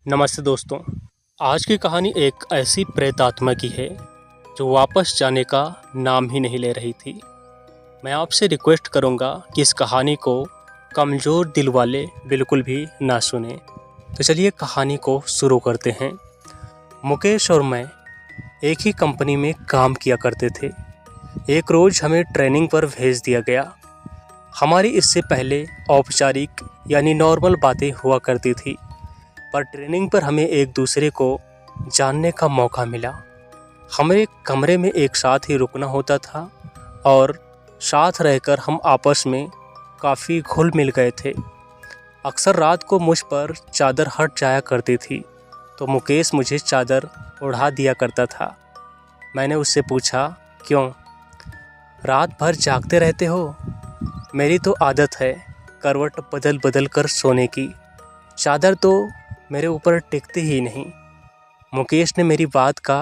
नमस्ते दोस्तों। आज की कहानी एक ऐसी प्रेत आत्मा की है जो वापस जाने का नाम ही नहीं ले रही थी। मैं आपसे रिक्वेस्ट करूंगा कि इस कहानी को कमज़ोर दिल वाले बिल्कुल भी ना सुने। तो चलिए कहानी को शुरू करते हैं। मुकेश और मैं एक ही कंपनी में काम किया करते थे। एक रोज़ हमें ट्रेनिंग पर भेज दिया गया। हमारी इससे पहले औपचारिक यानी नॉर्मल बातें हुआ करती थी, पर ट्रेनिंग पर हमें एक दूसरे को जानने का मौका मिला। हमें कमरे में एक साथ ही रुकना होता था और साथ रहकर हम आपस में काफ़ी घुल मिल गए थे। अक्सर रात को मुझ पर चादर हट जाया करती थी तो मुकेश मुझे चादर ओढ़ा दिया करता था। मैंने उससे पूछा, क्यों रात भर जागते रहते हो? मेरी तो आदत है करवट बदल बदल कर सोने की, चादर तो मेरे ऊपर टिकती ही नहीं। मुकेश ने मेरी बात का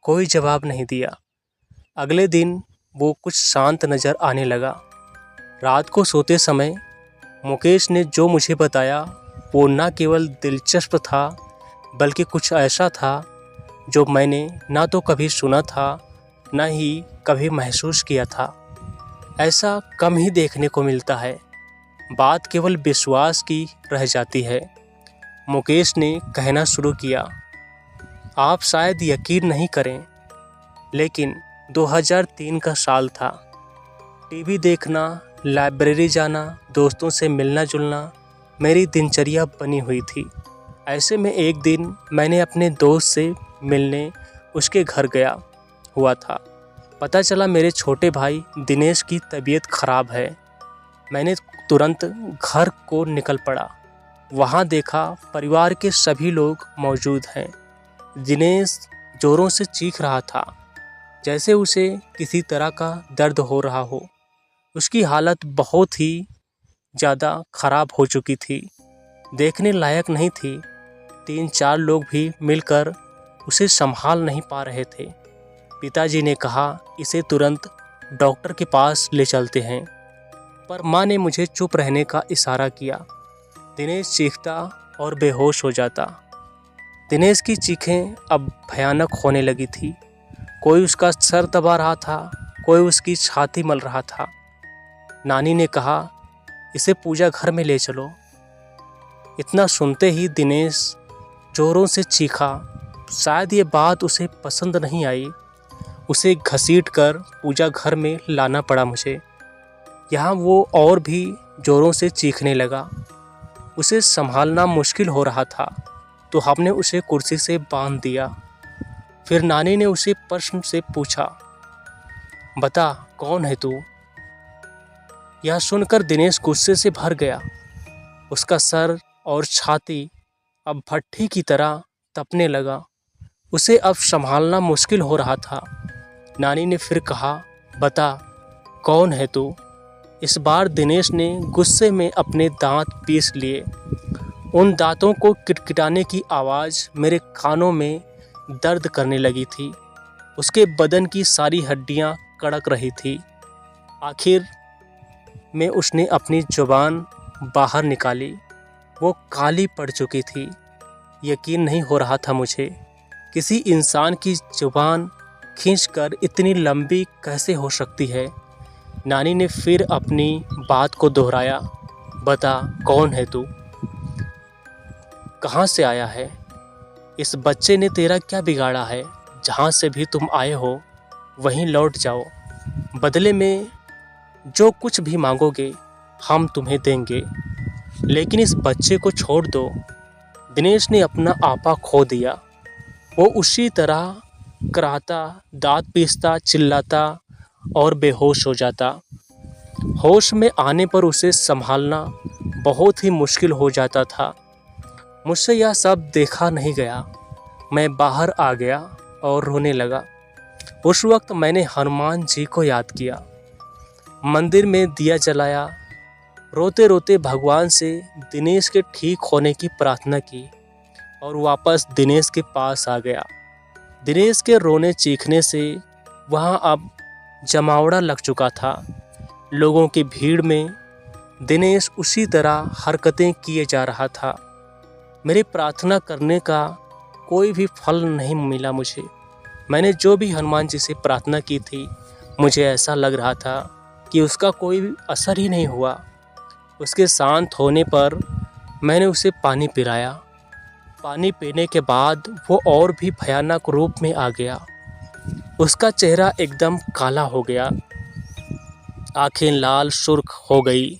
कोई जवाब नहीं दिया। अगले दिन वो कुछ शांत नज़र आने लगा। रात को सोते समय मुकेश ने जो मुझे बताया वो न केवल दिलचस्प था बल्कि कुछ ऐसा था जो मैंने ना तो कभी सुना था न ही कभी महसूस किया था। ऐसा कम ही देखने को मिलता है। बात केवल विश्वास की रह जाती है। मुकेश ने कहना शुरू किया, आप शायद यकीन नहीं करें, लेकिन 2003 का साल था। टीवी देखना, लाइब्रेरी जाना, दोस्तों से मिलना जुलना मेरी दिनचर्या बनी हुई थी। ऐसे में एक दिन मैंने अपने दोस्त से मिलने उसके घर गया हुआ था। पता चला मेरे छोटे भाई दिनेश की तबीयत खराब है। मैंने तुरंत घर को निकल पड़ा। वहाँ देखा परिवार के सभी लोग मौजूद हैं। दिनेश जोरों से चीख रहा था, जैसे उसे किसी तरह का दर्द हो रहा हो। उसकी हालत बहुत ही ज़्यादा खराब हो चुकी थी, देखने लायक नहीं थी। 3-4 लोग भी मिलकर उसे संभाल नहीं पा रहे थे। पिताजी ने कहा, इसे तुरंत डॉक्टर के पास ले चलते हैं, पर माँ ने मुझे चुप रहने का इशारा किया। दिनेश चीखता और बेहोश हो जाता। दिनेश की चीखें अब भयानक होने लगी थी। कोई उसका सर दबा रहा था, कोई उसकी छाती मल रहा था। नानी ने कहा, इसे पूजा घर में ले चलो। इतना सुनते ही दिनेश जोरों से चीखा। शायद ये बात उसे पसंद नहीं आई। उसे घसीटकर पूजा घर में लाना पड़ा मुझे। यहाँ वो और भी जोरों से चीखने लगा। उसे संभालना मुश्किल हो रहा था तो हमने उसे कुर्सी से बांध दिया। फिर नानी ने उसे प्रश्न से पूछा, बता कौन है तू? यह सुनकर दिनेश गुस्से से भर गया। उसका सर और छाती अब भट्ठी की तरह तपने लगा। उसे अब संभालना मुश्किल हो रहा था। नानी ने फिर कहा, बता कौन है तू? इस बार दिनेश ने गुस्से में अपने दांत पीस लिए। उन दांतों को किटकिटाने की आवाज़ मेरे कानों में दर्द करने लगी थी। उसके बदन की सारी हड्डियां कड़क रही थी। आखिर में उसने अपनी जुबान बाहर निकाली। वो काली पड़ चुकी थी। यकीन नहीं हो रहा था मुझे। किसी इंसान की जुबान खींचकर इतनी लंबी कैसे हो सकती है? नानी ने फिर अपनी बात को दोहराया, बता कौन है तू? कहाँ से आया है? इस बच्चे ने तेरा क्या बिगाड़ा है? जहाँ से भी तुम आए हो वहीं लौट जाओ। बदले में जो कुछ भी मांगोगे हम तुम्हें देंगे, लेकिन इस बच्चे को छोड़ दो। दिनेश ने अपना आपा खो दिया। वो उसी तरह कराहता, दांत पीसता, चिल्लाता और बेहोश हो जाता। होश में आने पर उसे संभालना बहुत ही मुश्किल हो जाता था। मुझसे यह सब देखा नहीं गया। मैं बाहर आ गया और रोने लगा। उस वक्त मैंने हनुमान जी को याद किया, मंदिर में दिया जलाया, रोते रोते भगवान से दिनेश के ठीक होने की प्रार्थना की और वापस दिनेश के पास आ गया। दिनेश के रोने चीखने से वहाँ अब जमावड़ा लग चुका था। लोगों की भीड़ में दिनेश उसी तरह हरकतें किए जा रहा था। मेरी प्रार्थना करने का कोई भी फल नहीं मिला मुझे। मैंने जो भी हनुमान जी से प्रार्थना की थी, मुझे ऐसा लग रहा था कि उसका कोई भी असर ही नहीं हुआ। उसके शांत होने पर मैंने उसे पानी पिलाया। पानी पीने के बाद वो और भी भयानक रूप में आ गया। उसका चेहरा एकदम काला हो गया, आंखें लाल सुर्ख हो गई।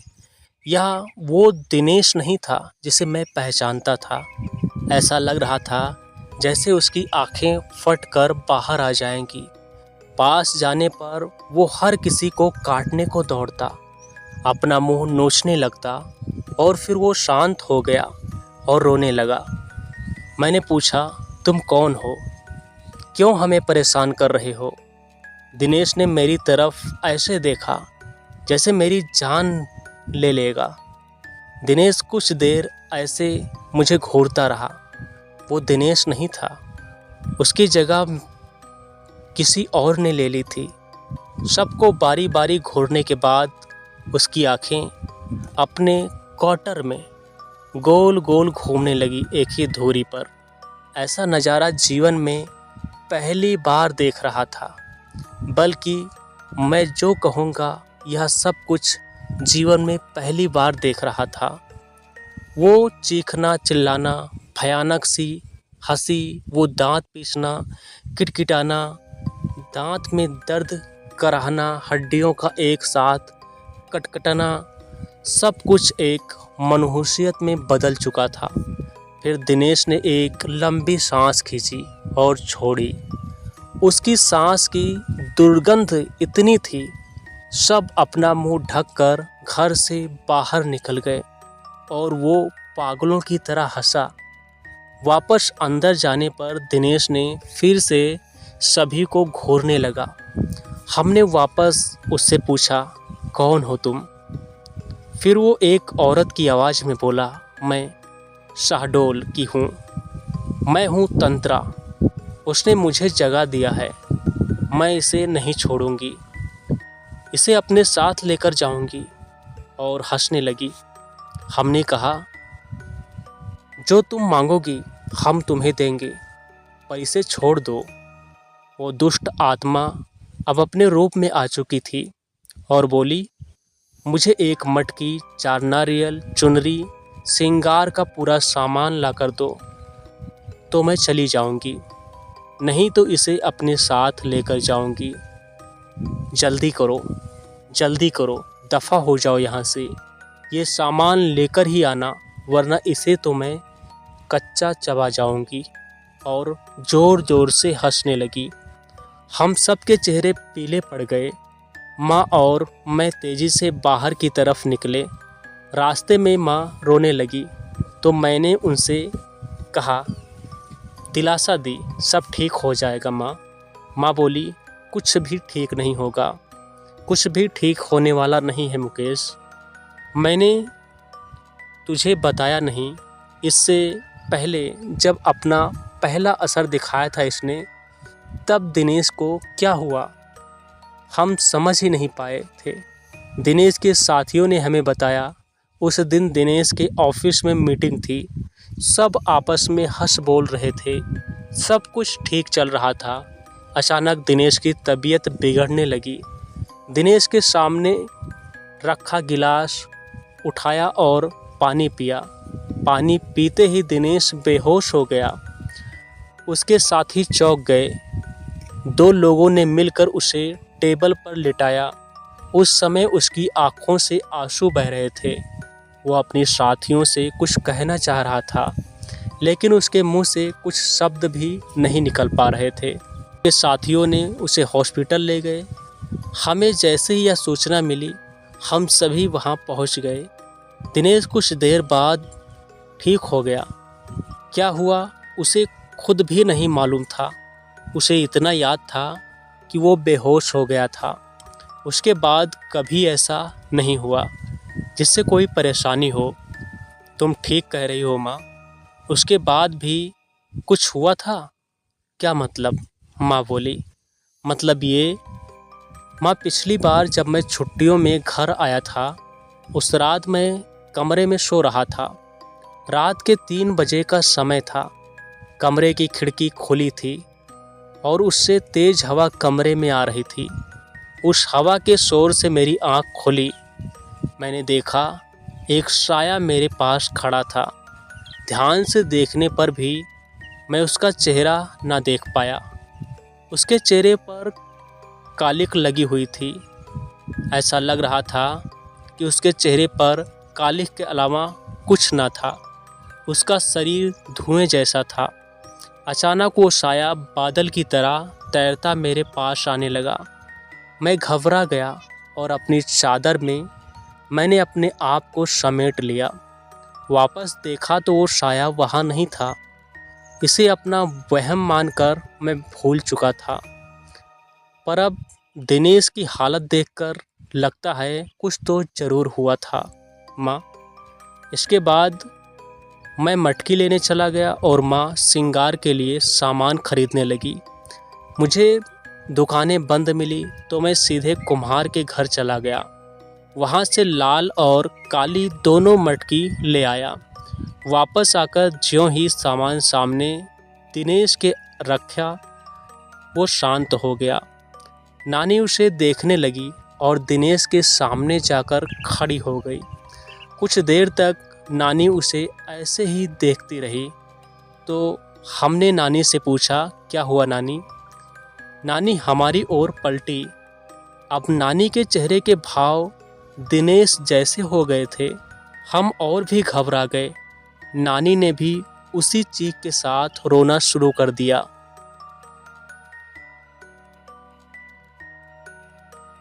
यह वो दिनेश नहीं था जिसे मैं पहचानता था। ऐसा लग रहा था जैसे उसकी आंखें फटकर बाहर आ जाएंगी। पास जाने पर वो हर किसी को काटने को दौड़ता, अपना मुंह नोचने लगता और फिर वो शांत हो गया और रोने लगा। मैंने पूछा, तुम कौन हो? क्यों हमें परेशान कर रहे हो? दिनेश ने मेरी तरफ ऐसे देखा जैसे मेरी जान ले लेगा। दिनेश कुछ देर ऐसे मुझे घूरता रहा। वो दिनेश नहीं था, उसकी जगह किसी और ने ले ली थी। सबको बारी बारी घूरने के बाद उसकी आंखें अपने क्वार्टर में गोल गोल घूमने लगी एक ही धुरी पर। ऐसा नज़ारा जीवन में पहली बार देख रहा था। बल्कि मैं जो कहूँगा यह सब कुछ जीवन में पहली बार देख रहा था। वो चीखना चिल्लाना, भयानक सी हंसी, वो दांत पीसना, किटकिटाना, दांत में दर्द कराहना, हड्डियों का एक साथ कटकटाना, सब कुछ एक मनहूसियत में बदल चुका था। फिर दिनेश ने एक लंबी सांस खींची और छोड़ी। उसकी सांस की दुर्गंध इतनी थी, सब अपना मुंह ढककर घर से बाहर निकल गए और वो पागलों की तरह हंसा। वापस अंदर जाने पर दिनेश ने फिर से सभी को घूरने लगा। हमने वापस उससे पूछा, कौन हो तुम? फिर वो एक औरत की आवाज़ में बोला, मैं शाहडोल की हूँ, मैं हूँ तंत्रा। उसने मुझे जगा दिया है, मैं इसे नहीं छोड़ूंगी, इसे अपने साथ लेकर जाऊंगी। और हंसने लगी। हमने कहा, जो तुम मांगोगी हम तुम्हें देंगे, पर इसे छोड़ दो। वो दुष्ट आत्मा अब अपने रूप में आ चुकी थी और बोली, मुझे एक मटकी, 4 नारियल, चुनरी, श्रृंगार का पूरा सामान ला कर दो तो मैं चली जाऊंगी, नहीं तो इसे अपने साथ लेकर जाऊंगी। जल्दी करो, जल्दी करो, दफ़ा हो जाओ यहाँ से। ये सामान लेकर ही आना, वरना इसे तो मैं कच्चा चबा जाऊंगी। और ज़ोर ज़ोर से हंसने लगी। हम सब के चेहरे पीले पड़ गए। माँ और मैं तेज़ी से बाहर की तरफ निकले। रास्ते में माँ रोने लगी तो मैंने उनसे कहा, दिलासा दी, सब ठीक हो जाएगा माँ। माँ बोली, कुछ भी ठीक नहीं होगा, कुछ भी ठीक होने वाला नहीं है मुकेश। मैंने तुझे बताया नहीं, इससे पहले जब अपना पहला असर दिखाया था इसने, तब दिनेश को क्या हुआ हम समझ ही नहीं पाए थे। दिनेश के साथियों ने हमें बताया, उस दिन दिनेश के ऑफिस में मीटिंग थी। सब आपस में हंस बोल रहे थे, सब कुछ ठीक चल रहा था। अचानक दिनेश की तबीयत बिगड़ने लगी। दिनेश के सामने रखा गिलास उठाया और पानी पिया। पानी पीते ही दिनेश बेहोश हो गया। उसके साथी चौंक गए। 2 लोगों ने मिलकर उसे टेबल पर लिटाया। उस समय उसकी आंखों से आंसू बह रहे थे। वो अपने साथियों से कुछ कहना चाह रहा था, लेकिन उसके मुंह से कुछ शब्द भी नहीं निकल पा रहे थे। उसके साथियों ने उसे हॉस्पिटल ले गए। हमें जैसे ही यह सूचना मिली, हम सभी वहां पहुंच गए। दिनेश कुछ देर बाद ठीक हो गया। क्या हुआ उसे खुद भी नहीं मालूम था। उसे इतना याद था कि वो बेहोश हो गया था। उसके बाद कभी ऐसा नहीं हुआ जिससे कोई परेशानी हो। तुम ठीक कह रही हो माँ, उसके बाद भी कुछ हुआ था? क्या मतलब? माँ बोली, मतलब ये माँ, पिछली बार जब मैं छुट्टियों में घर आया था, उस रात मैं कमरे में सो रहा था। रात के 3 बजे का समय था। कमरे की खिड़की खुली थी और उससे तेज हवा कमरे में आ रही थी। उस हवा के शोर से मेरी आंख खुली। मैंने देखा एक साया मेरे पास खड़ा था। ध्यान से देखने पर भी मैं उसका चेहरा ना देख पाया। उसके चेहरे पर कालिक लगी हुई थी। ऐसा लग रहा था कि उसके चेहरे पर कालिक के अलावा कुछ ना था। उसका शरीर धुएं जैसा था। अचानक वो साया बादल की तरह तैरता मेरे पास आने लगा। मैं घबरा गया और अपनी चादर में मैंने अपने आप को समेट लिया। वापस देखा तो वो साया वहाँ नहीं था। इसे अपना वहम मानकर मैं भूल चुका था। पर अब दिनेश की हालत देखकर लगता है कुछ तो ज़रूर हुआ था माँ। इसके बाद मैं मटकी लेने चला गया और माँ श्रृंगार के लिए सामान खरीदने लगी। मुझे दुकानें बंद मिली तो मैं सीधे कुम्हार के घर चला गया। वहाँ से लाल और काली दोनों मटकी ले आया। वापस आकर ज्यों ही सामान सामने दिनेश के रखा, वो शांत हो गया। नानी उसे देखने लगी और दिनेश के सामने जाकर खड़ी हो गई। कुछ देर तक नानी उसे ऐसे ही देखती रही। तो हमने नानी से पूछा, क्या हुआ नानी? नानी हमारी ओर पलटी। अब नानी के चेहरे के भाव दिनेश जैसे हो गए थे। हम और भी घबरा गए। नानी ने भी उसी चीख के साथ रोना शुरू कर दिया।